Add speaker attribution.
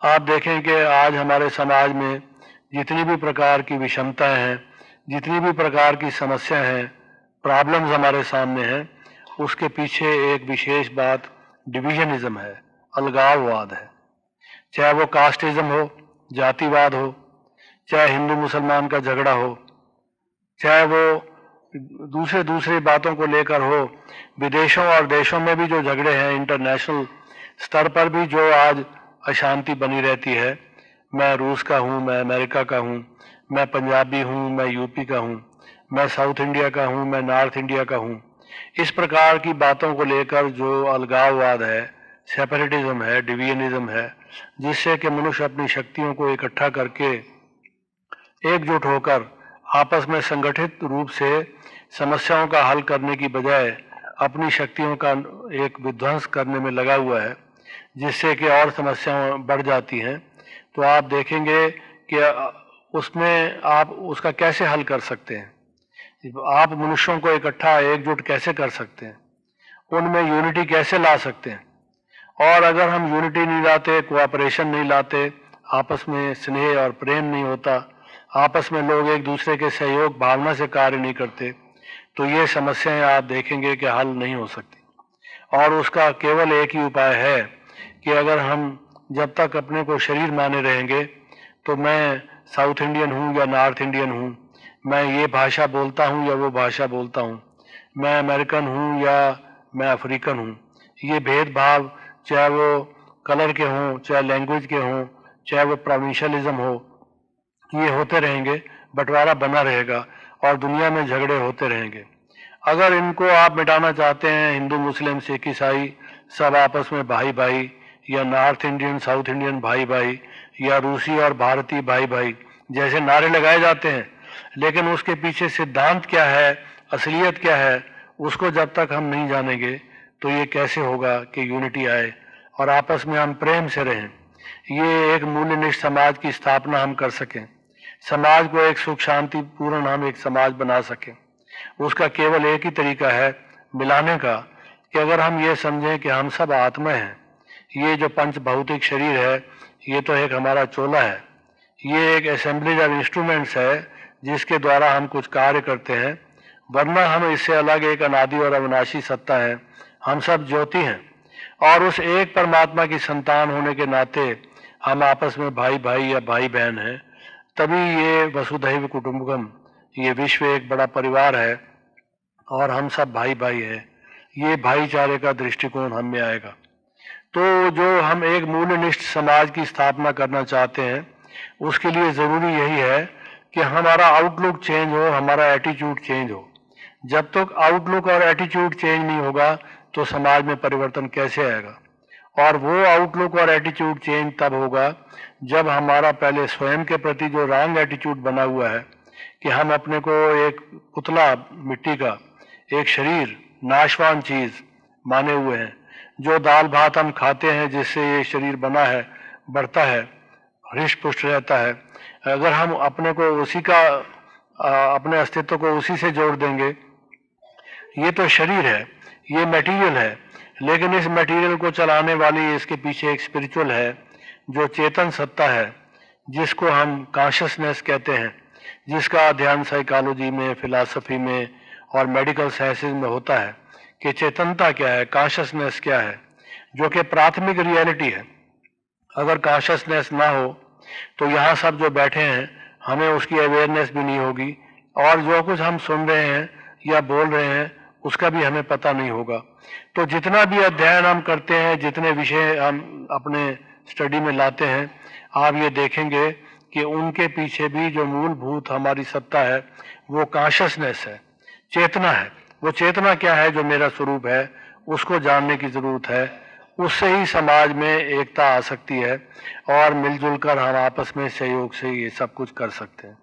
Speaker 1: आप देखें कि आज हमारे समाज में जितनी भी प्रकार की विषमताएं हैं, जितनी भी प्रकार की समस्याएं हैं, प्रॉब्लम्स हमारे सामने हैं, उसके पीछे एक विशेष बात डिवीजनिज्म है, अलगाववाद है। चाहे वो कास्टिज्म हो, जातिवाद हो, चाहे हिंदू मुसलमान का झगड़ा हो, चाहे वो दूसरे दूसरी बातों को लेकर हो, विदेशों और देशों में भी जो झगड़े हैं, इंटरनेशनल स्तर पर भी जो आज अशांति बनी रहती है। मैं रूस का हूँ, मैं अमेरिका का हूँ, मैं पंजाबी हूँ, मैं यूपी का हूँ, मैं साउथ इंडिया का हूँ, मैं नॉर्थ इंडिया का हूँ। इस प्रकार की बातों को लेकर जो अलगाववाद है, सेपरेटिज्म है, डिवीजनिज्म है, जिससे कि मनुष्य अपनी शक्तियों को इकट्ठा करके एकजुट होकर आपस में संगठित रूप से समस्याओं का हल करने की बजाय अपनी शक्तियों का एक विध्वंस करने में लगा हुआ है, जिससे कि और समस्याएं बढ़ जाती हैं। तो आप देखेंगे कि उसमें आप उसका कैसे हल कर सकते हैं, आप मनुष्यों को इकट्ठा एकजुट कैसे कर सकते हैं, उनमें यूनिटी कैसे ला सकते हैं। और अगर हम यूनिटी नहीं लाते, कोऑपरेशन नहीं लाते, आपस में स्नेह और प्रेम नहीं होता, आपस में लोग एक दूसरे के सहयोग भावना से कार्य नहीं करते, तो ये समस्याएं आप देखेंगे कि हल नहीं हो सकती। और उसका केवल एक ही उपाय है कि अगर हम जब तक अपने को शरीर माने रहेंगे, तो मैं साउथ इंडियन हूँ या नॉर्थ इंडियन हूँ, मैं ये भाषा बोलता हूँ या वो भाषा बोलता हूँ, मैं अमेरिकन हूँ या मैं अफ्रीकन हूँ, ये भेदभाव चाहे वो कलर के हों, चाहे लैंग्वेज के हों, चाहे वो प्रोविंशियलिज्म हो, ये होते रहेंगे, बंटवारा बना रहेगा और दुनिया में झगड़े होते रहेंगे। अगर इनको आप मिटाना चाहते हैं, हिंदू मुस्लिम सिख ईसाई सब आपस में भाई भाई, या नॉर्थ इंडियन साउथ इंडियन भाई भाई, या रूसी और भारतीय भाई भाई जैसे नारे लगाए जाते हैं, लेकिन उसके पीछे सिद्धांत क्या है, असलियत क्या है, उसको जब तक हम नहीं जानेंगे तो ये कैसे होगा कि यूनिटी आए और आपस में हम प्रेम से रहें, ये एक मूल्यनिष्ठ समाज की स्थापना हम कर सकें, समाज को एक सुख शांति पूर्ण हम एक समाज बना सकें। उसका केवल एक ही तरीका है मिलाने का, कि अगर हम ये समझें कि हम सब आत्मा हैं, ये जो पंच भौतिक शरीर है ये तो एक हमारा चोला है, ये एक असेंबलीज ऑफ इंस्ट्रूमेंट्स है जिसके द्वारा हम कुछ कार्य करते हैं, वरना हम इससे अलग एक अनादि और अविनाशी सत्ता है। हम सब ज्योति हैं और उस एक परमात्मा की संतान होने के नाते हम आपस में भाई भाई या भाई बहन हैं। तभी ये वसुधैव कुटुंबकम, ये विश्व एक बड़ा परिवार है और हम सब भाई भाई हैं, ये भाईचारे का दृष्टिकोण हम में आएगा। तो जो हम एक मूल्यनिष्ठ समाज की स्थापना करना चाहते हैं, उसके लिए ज़रूरी यही है कि हमारा आउटलुक चेंज हो, हमारा एटीट्यूड चेंज हो। जब तक आउटलुक और एटीट्यूड चेंज नहीं होगा तो समाज में परिवर्तन कैसे आएगा। और वो आउटलुक और एटीट्यूड चेंज तब होगा जब हमारा पहले स्वयं के प्रति जो रॉन्ग एटीट्यूड बना हुआ है कि हम अपने को एक पुतला मिट्टी का, एक शरीर नाशवान चीज माने हुए हैं, जो दाल भात हम खाते हैं जिससे ये शरीर बना है, बढ़ता है, हृष्ट पुष्ट रहता है, अगर हम अपने को उसी का अपने अस्तित्व को उसी से जोड़ देंगे, ये तो शरीर है, ये मटेरियल है, लेकिन इस मटेरियल को चलाने वाली इसके पीछे एक स्पिरिचुअल है जो चेतन सत्ता है, जिसको हम कॉन्शियसनेस कहते हैं, जिसका अध्ययन साइकोलॉजी में, फिलॉसफी में और मेडिकल साइंसेज में होता है कि चेतनता क्या है, कॉन्शियसनेस क्या है, जो कि प्राथमिक रियलिटी है। अगर कॉन्शियसनेस ना हो तो यहाँ सब जो बैठे हैं हमें उसकी अवेयरनेस भी नहीं होगी और जो कुछ हम सुन रहे हैं या बोल रहे हैं उसका भी हमें पता नहीं होगा। तो जितना भी अध्ययन हम करते हैं, जितने विषय हम अपने स्टडी में लाते हैं, आप ये देखेंगे कि उनके पीछे भी जो मूलभूत हमारी सत्ता है वो कॉन्शियसनेस है, चेतना है। वो चेतना क्या है जो मेरा स्वरूप है, उसको जानने की जरूरत है। उससे ही समाज में एकता आ सकती है और मिलजुल कर हम आपस में सहयोग से ये सब कुछ कर सकते हैं।